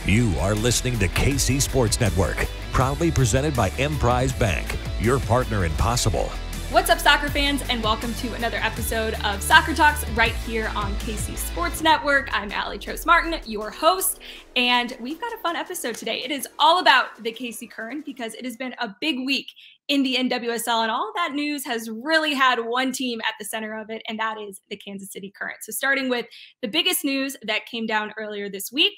You are listening to KC Sports Network, proudly presented by Emprise Bank, your partner in possible. What's up, soccer fans, and welcome to another episode of Soccer Talks right here on KC Sports Network. I'm Aly Trost Martin, your host, and we've got a fun episode today. It is all about the KC Current because it has been a big week in the NWSL, and all of that news has really had one team at the center of it, and that is the Kansas City Current. So starting with the biggest news that came down earlier this week,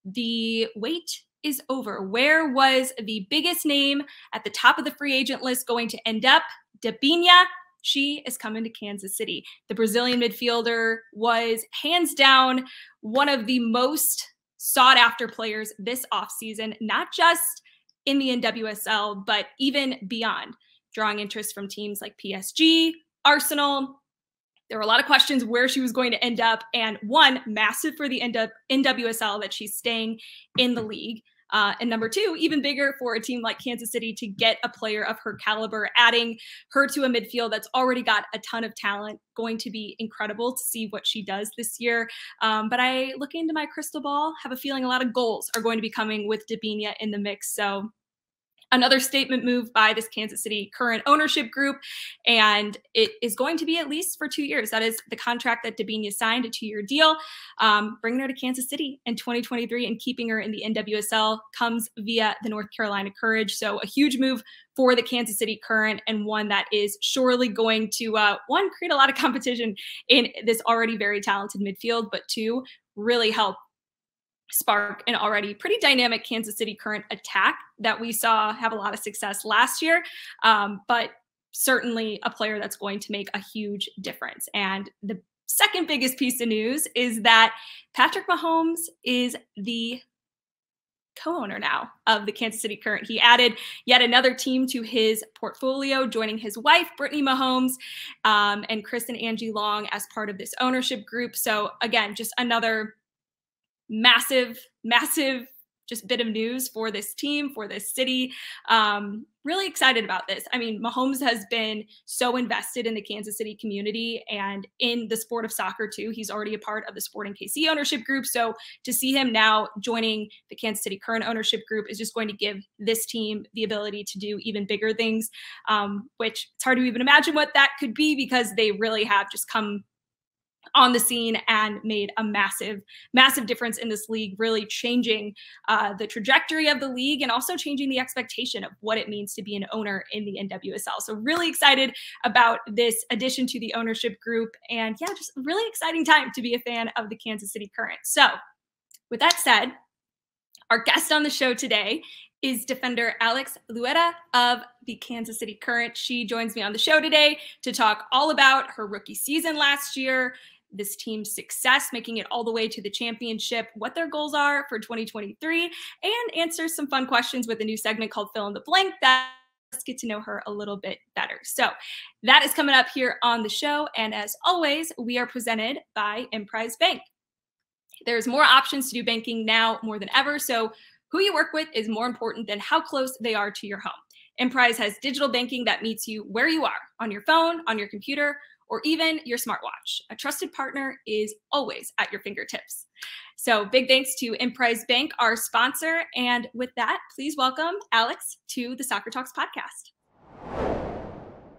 the wait is over. Where was the biggest name at the top of the free agent list going to end up? Debinha. She is coming to Kansas City. The Brazilian midfielder was hands down one of the most sought after players this offseason, not just in the NWSL, but even beyond, drawing interest from teams like PSG, Arsenal. There were a lot of questions where she was going to end up, and one, massive for the NWSL that she's staying in the league. And number two, even bigger for a team like Kansas City to get a player of her caliber, adding her to a midfield that's already got a ton of talent. Going to be incredible to see what she does this year. But I, looking into my crystal ball, have a feeling a lot of goals are going to be coming with Debinha in the mix. So another statement move by this Kansas City Current ownership group, and it is going to be at least for 2 years. That is the contract that Debinha signed, a 2-year deal. Bringing her to Kansas City in 2023 and keeping her in the NWSL comes via the North Carolina Courage. So a huge move for the Kansas City Current, and one that is surely going to, one, create a lot of competition in this already very talented midfield, but two, really help spark an already pretty dynamic Kansas City Current attack that we saw have a lot of success last year, but certainly a player that's going to make a huge difference. And the second biggest piece of news is that Patrick Mahomes is the co-owner now of the Kansas City Current. He added yet another team to his portfolio, joining his wife, Brittany Mahomes, and Chris and Angie Long as part of this ownership group. So again, just another massive just bit of news for this team, for this city. Really excited about this. I mean, Mahomes has been so invested in the Kansas City community and in the sport of soccer too. He's already a part of the Sporting KC ownership group. So to see him now joining the Kansas City Current ownership group is just going to give this team the ability to do even bigger things, which it's hard to even imagine what that could be, because they really have just come on the scene and made a massive difference in this league, really changing the trajectory of the league and also changing the expectation of what it means to be an owner in the NWSL. So really excited about this addition to the ownership group, and yeah, just a really exciting time to be a fan of the Kansas City Current. So with that said, our guest on the show today is defender Alex Loera of the Kansas City Current. She joins me on the show today to talk all about her rookie season last year, this team's success, making it all the way to the championship, what their goals are for 2023, and answer some fun questions with a new segment called Fill in the Blank that let's get to know her a little bit better. So that is coming up here on the show. And as always, we are presented by Emprise Bank. There's more options to do banking now more than ever. So who you work with is more important than how close they are to your home. Emprise has digital banking that meets you where you are, on your phone, on your computer, or even your smartwatch. A trusted partner is always at your fingertips. So big thanks to Emprise Bank, our sponsor. And with that, please welcome Alex to the Soccer Talks podcast.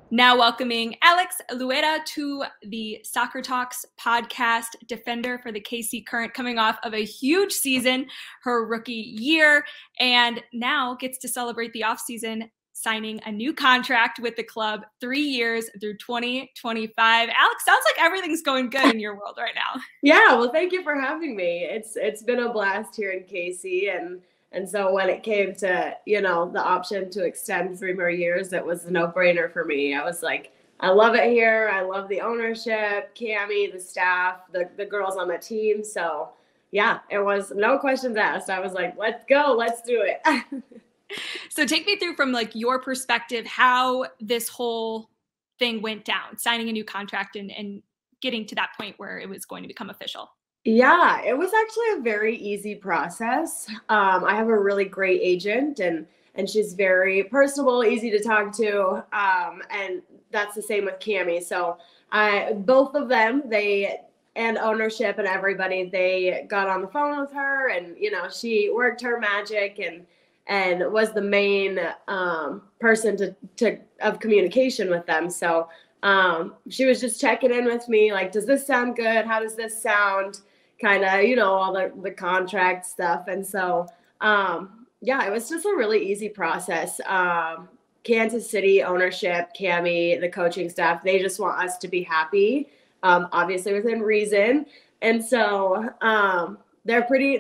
Now welcoming Alex Loera to the Soccer Talks podcast, defender for the KC Current, coming off of a huge season, her rookie year, and now gets to celebrate the offseason, signing a new contract with the club, 3 years through 2025. Alex, sounds like everything's going good in your world right now. Yeah, well, thank you for having me. It's been a blast here in KC, and so when it came to, the option to extend 3 more years, it was a no-brainer for me. I was like, I love it here. I love the ownership, Cammie, the staff, the girls on the team. So yeah, it was no questions asked. I was like, let's go, let's do it. So take me through from like your perspective, how this whole thing went down, signing a new contract and getting to that point where it was going to become official. Yeah, it was actually a very easy process. I have a really great agent, and she's very personable, easy to talk to. And that's the same with Cammie. So both of them, they and ownership and everybody, they got on the phone with her, and, you know, she worked her magic and was the main person of communication with them. So she was just checking in with me, like, does this sound good? How does this sound? Kind of, you know, all the contract stuff. And so, yeah, it was just a really easy process. Kansas City ownership, Cammie, the coaching staff, they just want us to be happy, obviously within reason. And so they're pretty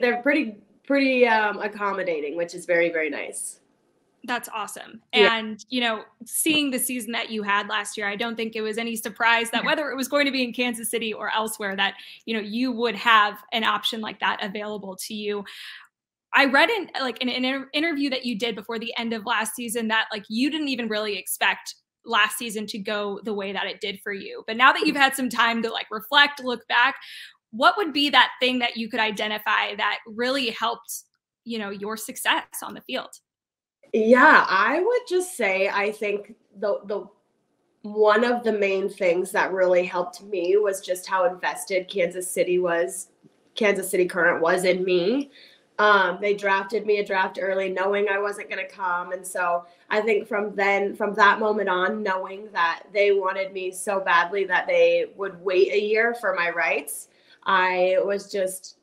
accommodating, which is very, very nice. That's awesome. Yeah. And, you know, seeing the season that you had last year, I don't think it was any surprise that whether it was going to be in Kansas City or elsewhere, that, you know, you would have an option like that available to you. I read in an interview that you did before the end of last season that, like, you didn't even really expect last season to go the way that it did for you. But now that you've had some time to, like, reflect, look back, what would be that thing that you could identify that really helped, you know, your success on the field? Yeah, I would just say, I think the one of the main things that really helped me was just how invested Kansas City Current was in me. They drafted me a draft early, knowing I wasn't going to come. And so I think from that moment on, knowing that they wanted me so badly that they would wait a year for my rights, I was just,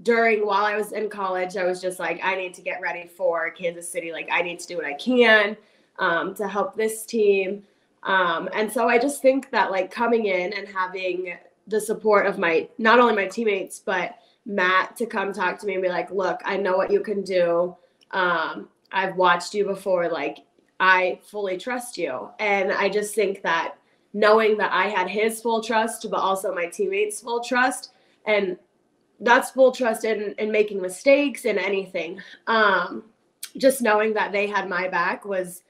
while I was in college, I was just like, I need to get ready for Kansas City. Like, I need to do what I can to help this team. And so I just think that, like, coming in and having the support of not only my teammates, but Matt to come talk to me and be like, look, I know what you can do. I've watched you before. Like, I fully trust you. And I just think that knowing that I had his full trust, but also my teammates' full trust, and that's full trust in making mistakes and anything. Just knowing that they had my back was,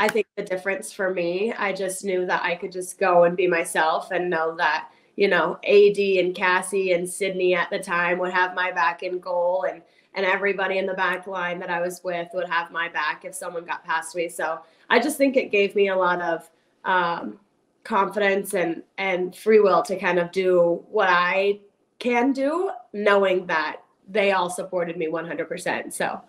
I think, the difference for me. I just knew that I could just go and be myself and know that, you know, AD and Cassie and Sydney at the time would have my back in goal, and everybody in the back line that I was with would have my back if someone got past me. So I just think it gave me a lot of confidence and free will to kind of do what I can do, knowing that they all supported me 100%. So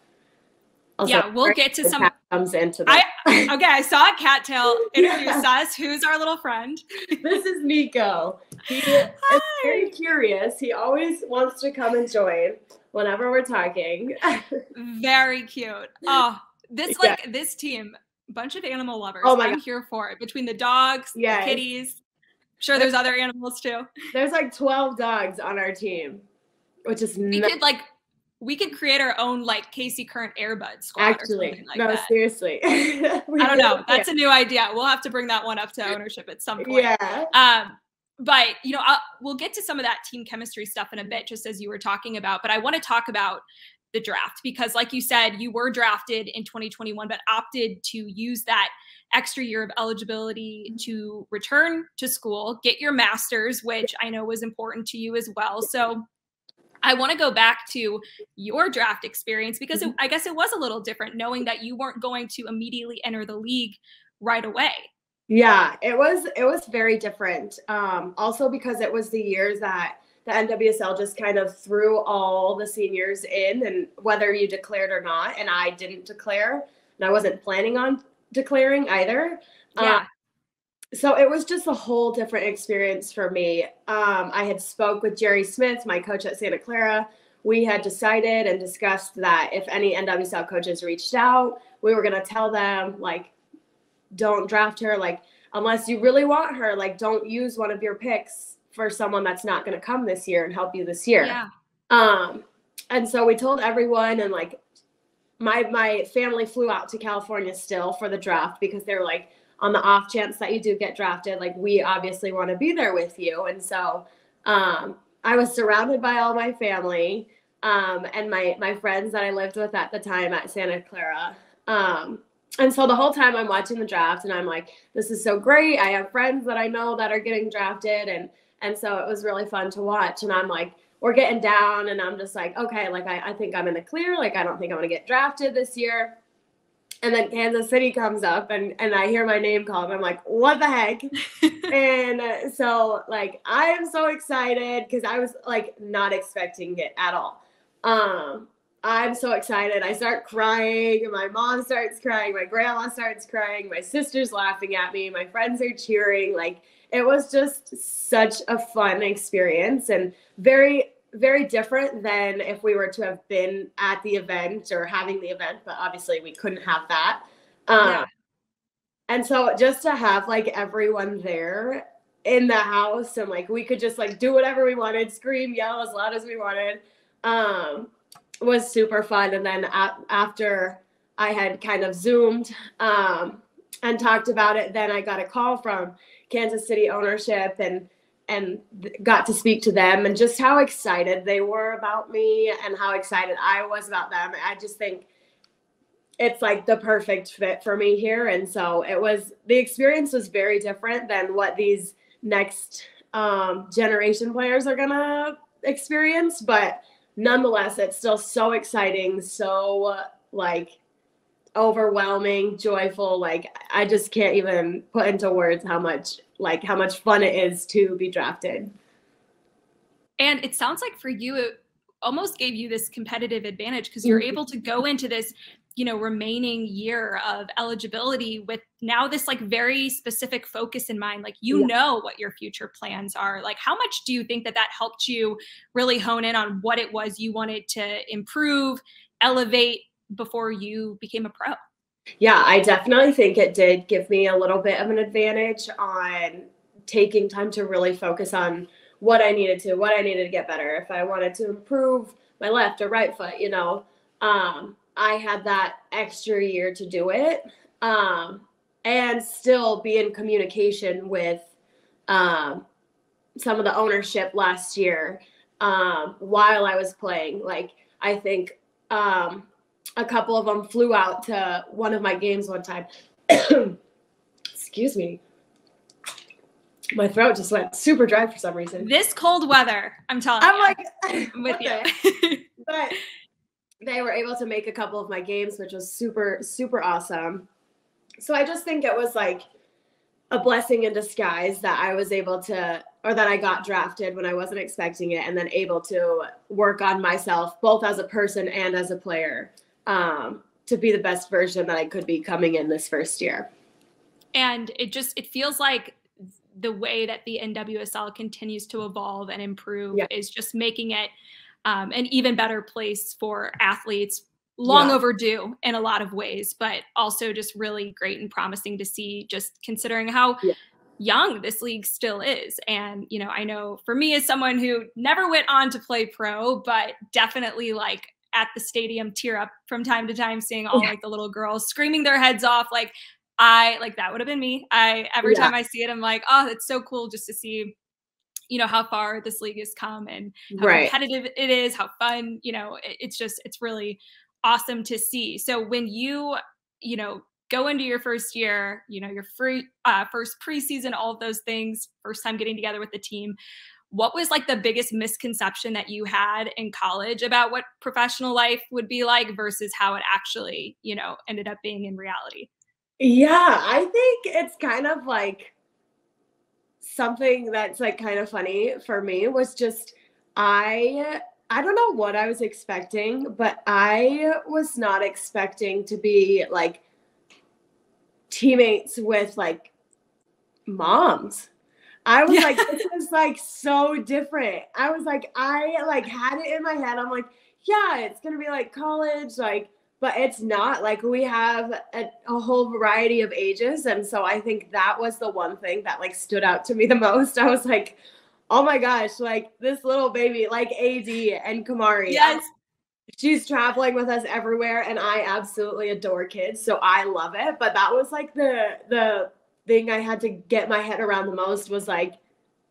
also, yeah, we'll get to some comes into that. Okay, I saw Cattail introduce us. Who's our little friend? This is Nico. He is very curious. He always wants to come and join whenever we're talking. Very cute. Oh, this team, bunch of animal lovers. Oh my I'm God. Here for it. Between the dogs, the kitties. Sure, there's other animals too. There's like 12 dogs on our team, which is we could create our own, like, KC Current Airbud squad. Actually, or something like no, that. seriously. I don't know. That's a new idea. We'll have to bring that one up to ownership at some point. Yeah. But, you know, we'll get to some of that team chemistry stuff in a bit, just as you were talking about. But I want to talk about the draft because, like you said, you were drafted in 2021, but opted to use that extra year of eligibility to return to school, get your master's, which I know was important to you as well. So I want to go back to your draft experience because I guess it was a little different knowing that you weren't going to immediately enter the league right away. Yeah, it was very different. Also because it was the years that the NWSL just kind of threw all the seniors in, and whether you declared or not, and I didn't declare, and I wasn't planning on declaring either. Yeah. So it was just a whole different experience for me. I had spoke with Jerry Smith, my coach at Santa Clara. We had decided and discussed that if any NWSL coaches reached out, we were going to tell them, like, don't draft her. Like, unless you really want her, like, don't use one of your picks for someone that's not going to come this year and help you this year. Yeah. And so we told everyone, and, like, my family flew out to California still for the draft because they were like, on the off chance that you do get drafted, like, we obviously want to be there with you. And so I was surrounded by all my family and my friends that I lived with at the time at Santa Clara. And so the whole time I'm watching the draft and I'm like, this is so great. I have friends that I know that are getting drafted. And so it was really fun to watch. And I'm like, we're getting down and I'm just like, okay, like, I think I'm in the clear. Like, I don't think I'm going to get drafted this year. And then Kansas City comes up and I hear my name called. And I'm like, what the heck? And so like, I am so excited because I was like not expecting it at all. I'm so excited. I start crying. My mom starts crying. My grandma starts crying. My sister's laughing at me. My friends are cheering. Like, it was just such a fun experience and very, very different than if we were to have been at the event or having the event, but obviously we couldn't have that. Yeah. And so just to have like everyone there in the house and like we could just like do whatever we wanted, scream, yell as loud as we wanted, was super fun. And then after I had kind of Zoomed and talked about it, then I got a call from Kansas City ownership and got to speak to them and just how excited they were about me and how excited I was about them. I just think it's like the perfect fit for me here. And so the experience was very different than what these next generation players are going to experience. But nonetheless, it's still so exciting, so like overwhelming, joyful. Like I just can't even put into words how much fun it is to be drafted. And it sounds like for you, it almost gave you this competitive advantage because you're able to go into this, remaining year of eligibility with now this like very specific focus in mind. Like, know what your future plans are. Like, how much do you think that helped you really hone in on what it was you wanted to improve, elevate before you became a pro? Yeah, I definitely think it did give me a little bit of an advantage on taking time to really focus on what I needed to get better. If I wanted to improve my left or right foot, I had that extra year to do it, and still be in communication with some of the ownership last year while I was playing. Like, I think a couple of them flew out to one of my games one time. Excuse me. My throat just went super dry for some reason. This cold weather, I'm telling you. I'm with you. But they were able to make a couple of my games, which was super, super awesome. So I just think it was like a blessing in disguise that I was able to, or that I got drafted when I wasn't expecting it, and then able to work on myself, both as a person and as a player, to be the best version that I could be coming in this first year. And it feels like the way that the NWSL continues to evolve and improve is just making it an even better place for athletes, long overdue in a lot of ways, but also just really great and promising to see, just considering how young this league still is. And, I know for me as someone who never went on to play pro, but definitely like at the stadium tear up from time to time, seeing all like the little girls screaming their heads off. Like that would have been me. Every time I see it, I'm like, oh, it's so cool just to see, how far this league has come and how competitive it is, how fun, it's really awesome to see. So when you go into your first year, your first preseason, all of those things, first time getting together with the team, what was like the biggest misconception that you had in college about what professional life would be like versus how it actually, ended up being in reality? Yeah, I think it's kind of like something that's like kind of funny for me was just I don't know what I was expecting, but I was not expecting to be like teammates with like moms. I was like, this is like so different. I was like, I like had it in my head. I'm like, yeah, it's gonna be like college, like, but it's not. Like, we have a whole variety of ages. And so I think that was the one thing that like stood out to me the most. I was like, oh my gosh, like this little baby, like AD and Kamari. Yes. She's traveling with us everywhere, and I absolutely adore kids, so I love it. But that was like the thing I had to get my head around the most was like,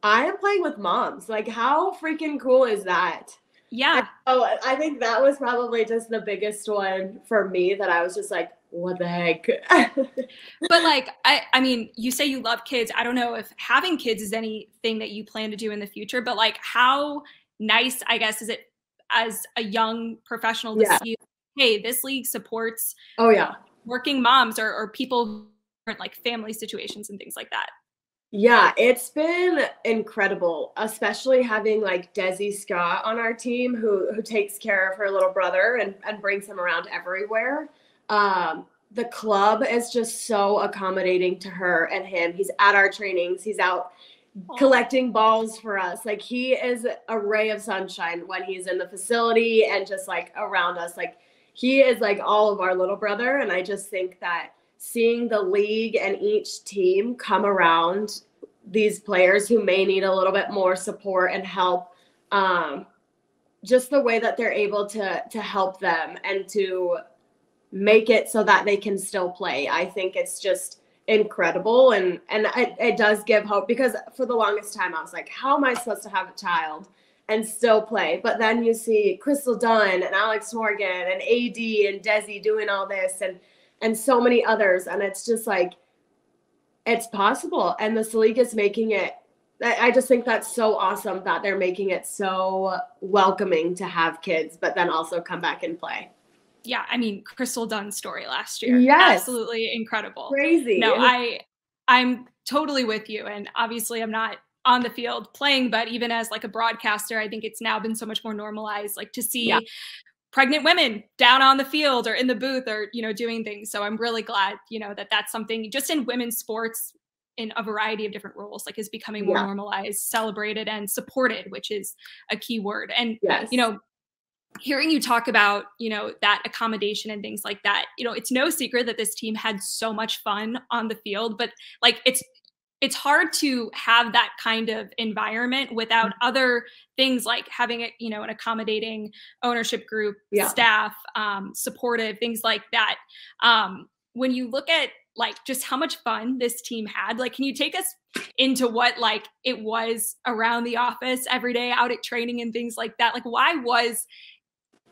I am playing with moms. Like, how freaking cool is that? Yeah. Oh, I think that was probably just the biggest one for me, that I was just like, what the heck? But like, I mean, you say you love kids. I don't know if having kids is anything that you plan to do in the future, but like, how nice, I guess, is it as a young professional to see, hey, this league supports working moms or people who aren't like family situations and things like that? Yeah, it's been incredible, especially having like Desi Scott on our team who takes care of her little brother and brings him around everywhere. The club is just so accommodating to her and him. He's at our trainings. He's out collecting balls for us. Like, he is a ray of sunshine when he's in the facility and just like around us. Like, he is like all of our little brother. And I just think that seeing the league and each team come around these players who may need a little bit more support and help, just the way that they're able to help them and to make it so that they can still play. I think it's just incredible. And it does give hope, because for the longest time I was like, how am I supposed to have a child and still play? But then you see Crystal Dunn and Alex Morgan and AD and Desi doing all this and so many others. And it's just like, it's possible. And this league is making it, I just think that's so awesome that they're making it so welcoming to have kids, but then also come back and play. Yeah, I mean, Crystal Dunn's story last year, yes, absolutely incredible. Crazy. No, I'm totally with you. And obviously I'm not on the field playing, but even as like a broadcaster, I think it's now been so much more normalized, like to see pregnant women down on the field or in the booth or, you know, doing things. So I'm really glad, you know, that that's something just in women's sports in a variety of different roles, like is becoming more normalized, celebrated, and supported, which is a key word. And, you know, hearing you talk about, you know, that accommodation and things like that, you know, it's no secret that this team had so much fun on the field, but like it's hard to have that kind of environment without other things like having a, you know, an accommodating ownership group, staff, supportive, things like that. When you look at like just how much fun this team had, like, can you take us into what like it was around the office every day out at training and things like that? Like, why was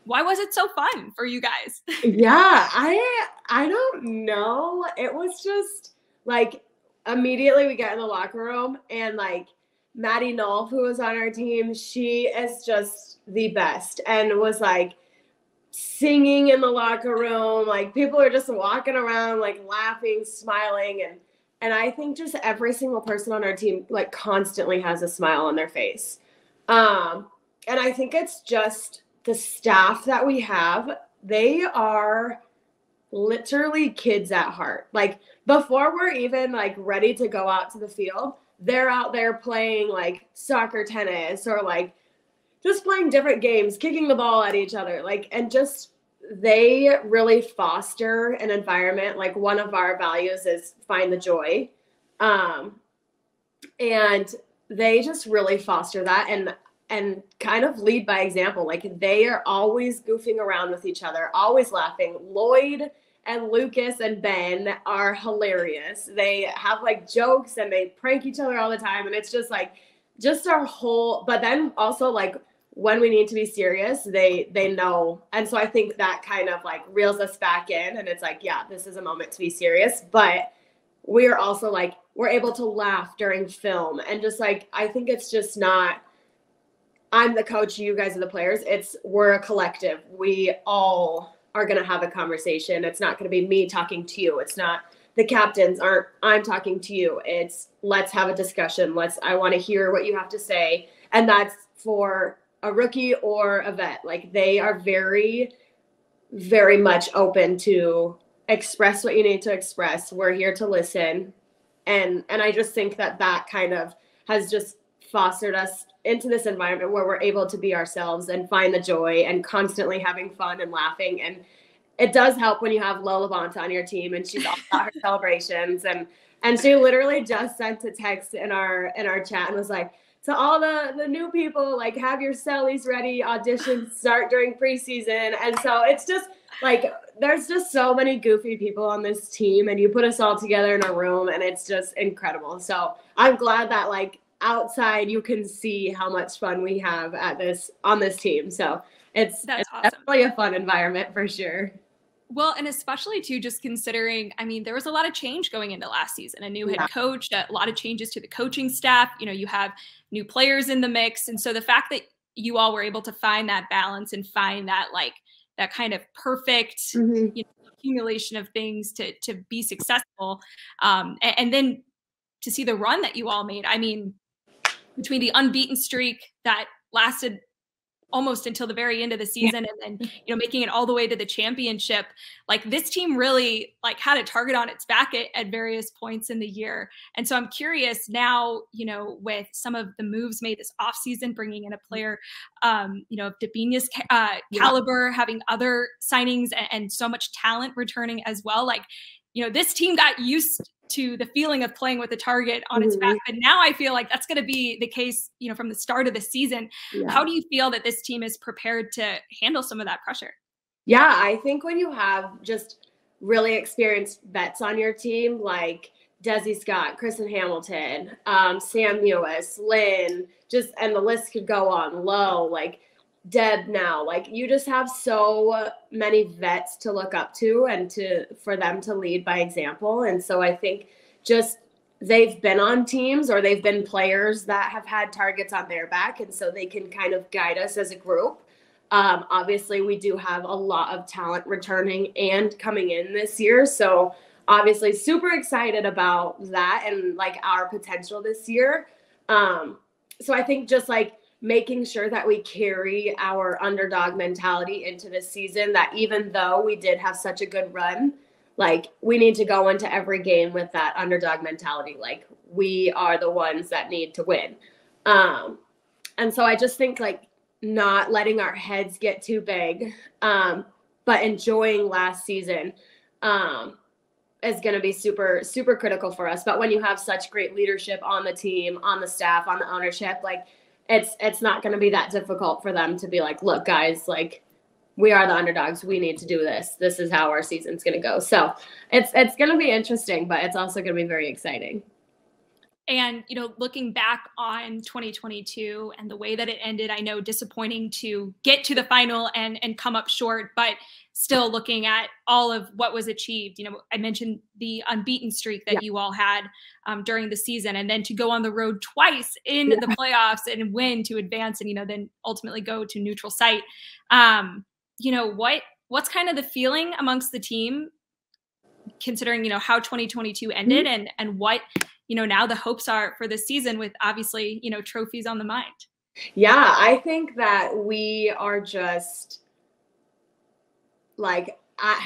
it so fun for you guys? Yeah, I don't know. It was just like immediately we got in the locker room and like Maddie Nolf, who was on our team, she is just the best and was like singing in the locker room. Like, people are just walking around like laughing, smiling, and I think just every single person on our team like constantly has a smile on their face. And I think it's just the staff that we have. They are literally kids at heart. Like, before we're even like ready to go out to the field, they're out there playing like soccer, tennis, or like just playing different games, kicking the ball at each other. Like, and just, they really foster an environment. Like, one of our values is find the joy. And they just really foster that and kind of lead by example. Like, they are always goofing around with each other, always laughing. Lloyd and Lucas and Ben are hilarious. They have like jokes and they prank each other all the time. And it's just like, just our whole, but then also like when we need to be serious, they know. And so I think that kind of like reels us back in, and it's like, yeah, this is a moment to be serious. But we are also like, we're able to laugh during film. And just like, I think it's just not, I'm the coach, you guys are the players. We're a collective. We all are going to have a conversation. It's not going to be me talking to you. It's not the captains aren't, I'm talking to you. It's let's have a discussion. I want to hear what you have to say. And that's for a rookie or a vet. Like, they are very, very much open to express what you need to express. We're here to listen. And I just think that kind of has just fostered us into this environment where we're able to be ourselves and find the joy and constantly having fun and laughing. And it does help when you have Lola Bonta on your team and she's all about her celebrations. And she literally just sent a text in our chat and was like, to all the new people, like, have your cellies ready, auditions start during preseason. And so it's just like, there's just so many goofy people on this team, and you put us all together in a room and it's just incredible. So I'm glad that like outside you can see how much fun we have on this team. So it's awesome. Definitely a fun environment for sure. Well, and especially too, just considering, I mean, there was a lot of change going into last season, a new head coach, a lot of changes to the coaching staff. You know, you have new players in the mix. And so the fact that you all were able to find that balance and find that like that kind of perfect accumulation of things to be successful. And then to see the run that you all made. I mean, between the unbeaten streak that lasted almost until the very end of the season, and then, making it all the way to the championship, like this team really like had a target on its back at various points in the year. And so I'm curious now, with some of the moves made this offseason, bringing in a player, of Debinya's caliber, having other signings and so much talent returning as well. Like, this team got used to the feeling of playing with a target on its back. But now I feel like that's going to be the case, from the start of the season. Yeah. How do you feel that this team is prepared to handle some of that pressure? Yeah, I think when you have just really experienced vets on your team, like Desi Scott, Kristen Hamilton, Sam Mewis, Lynn, and the list could go on, Low, like Deb now, like you just have so many vets to look up to and for them to lead by example. And so I think just they've been on teams or they've been players that have had targets on their back. And so they can kind of guide us as a group. Obviously we do have a lot of talent returning and coming in this year. So obviously super excited about that and like our potential this year. So I think just like making sure that we carry our underdog mentality into this season, that even though we did have such a good run, like we need to go into every game with that underdog mentality. Like we are the ones that need to win. And so I just think like not letting our heads get too big, but enjoying last season is going to be super, super critical for us. But when you have such great leadership on the team, on the staff, on the ownership, like it's not going to be that difficult for them to be like, look, guys, like we are the underdogs. We need to do this. This is how our season's going to go. So it's going to be interesting, but it's also going to be very exciting. And, looking back on 2022 and the way that it ended, I know disappointing to get to the final and come up short, but still looking at all of what was achieved. I mentioned the unbeaten streak that you all had during the season, and then to go on the road twice in the playoffs and win to advance and, then ultimately go to neutral site. What's kind of the feeling amongst the team considering, how 2022 ended and what, now the hopes are for this season with obviously, trophies on the mind? Yeah, I think that we are just like, I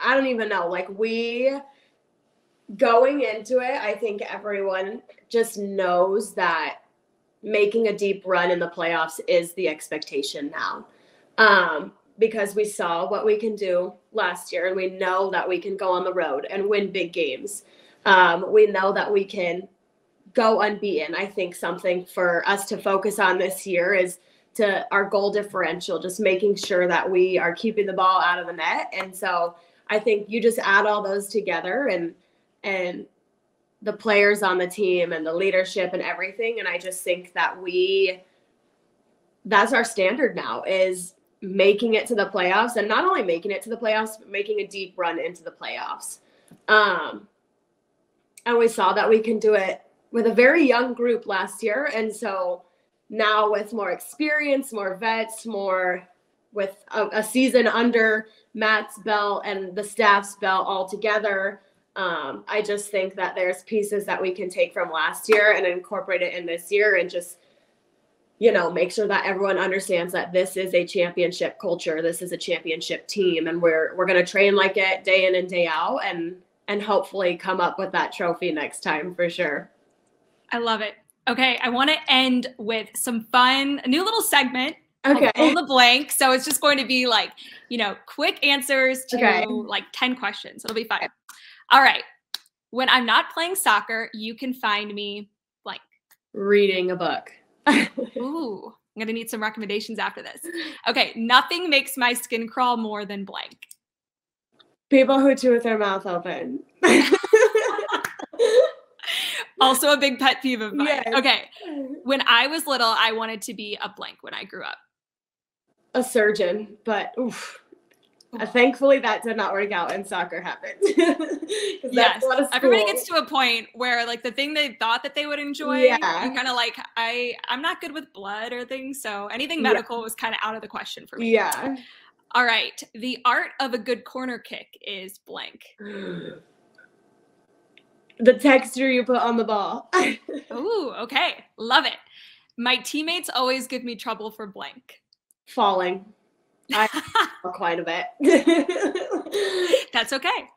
don't even know, like going into it, I think everyone just knows that making a deep run in the playoffs is the expectation now. Because we saw what we can do last year and we know that we can go on the road and win big games. We know that we can go unbeaten. I think something for us to focus on this year is to our goal differential, just making sure that we are keeping the ball out of the net. And so I think you just add all those together and the players on the team and the leadership and everything. And I just think that that's our standard now, is making it to the playoffs, and not only making it to the playoffs, but making a deep run into the playoffs. And we saw that we can do it with a very young group last year. And so now with more experience, more vets, more with a season under Matt's belt and the staff's belt all together, I just think that there's pieces that we can take from last year and incorporate it in this year and just, make sure that everyone understands that this is a championship culture. This is a championship team, and we're going to train like it day in and day out and hopefully come up with that trophy next time for sure. I love it. Okay. I want to end with some fun, a new little segment. Okay. Fill the blank. So it's just going to be like, quick answers to like 10 questions. It'll be fun. All right. When I'm not playing soccer, you can find me blank. Reading a book. Ooh, I'm going to need some recommendations after this. Okay. Nothing makes my skin crawl more than blank. People who chew with their mouth open. Also a big pet peeve of mine. Yes. Okay. When I was little, I wanted to be a blank when I grew up. A surgeon, but thankfully that did not work out and soccer happened. Yes. Everybody gets to a point where like the thing they thought that they would enjoy, you're kind of like, I'm not good with blood or things. So anything medical was kind of out of the question for me. Yeah. All right. The art of a good corner kick is blank. The texture you put on the ball. Ooh, okay. Love it. My teammates always give me trouble for blank. Falling. I fall quite a bit. That's okay.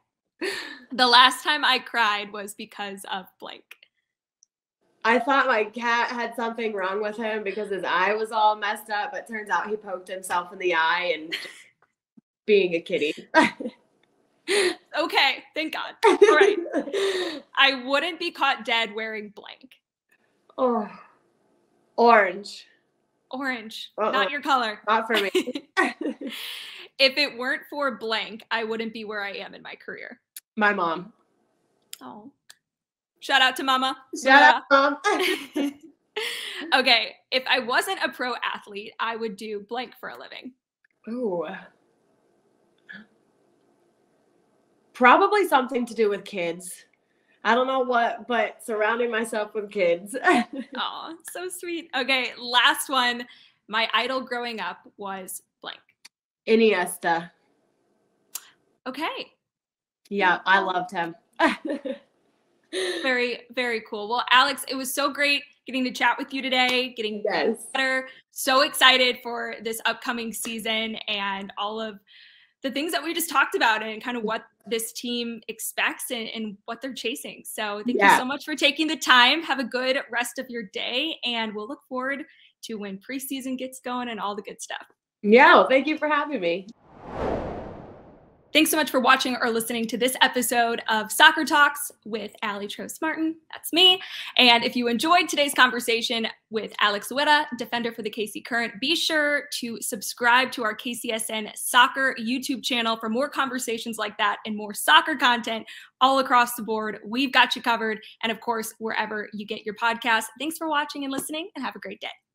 The last time I cried was because of blank. I thought my cat had something wrong with him because his eye was all messed up, but turns out he poked himself in the eye and just being a kitty. Okay, thank God. All right. I wouldn't be caught dead wearing blank. Oh, orange. Orange, not your color. Not for me. If it weren't for blank, I wouldn't be where I am in my career. My mom. Oh, shout out to Mama. Shout out, Mom. Okay, if I wasn't a pro athlete, I would do blank for a living. Ooh. Probably something to do with kids. I don't know what, but surrounding myself with kids. Oh, so sweet. Okay, last one. My idol growing up was blank. Iniesta. Okay. Yeah, I loved him. Very, very cool. Well, Alex, it was so great getting to chat with you today, getting better. So excited for this upcoming season and all of the things that we just talked about and kind of what this team expects and what they're chasing. So thank you so much for taking the time. Have a good rest of your day, and we'll look forward to when preseason gets going and all the good stuff. Yeah, well, thank you for having me. Thanks so much for watching or listening to this episode of Soccer Talks with Aly Trost Martin. That's me. And if you enjoyed today's conversation with Alex Loera, defender for the KC Current, be sure to subscribe to our KCSN Soccer YouTube channel for more conversations like that and more soccer content all across the board. We've got you covered. And of course, wherever you get your podcast. Thanks for watching and listening, and have a great day.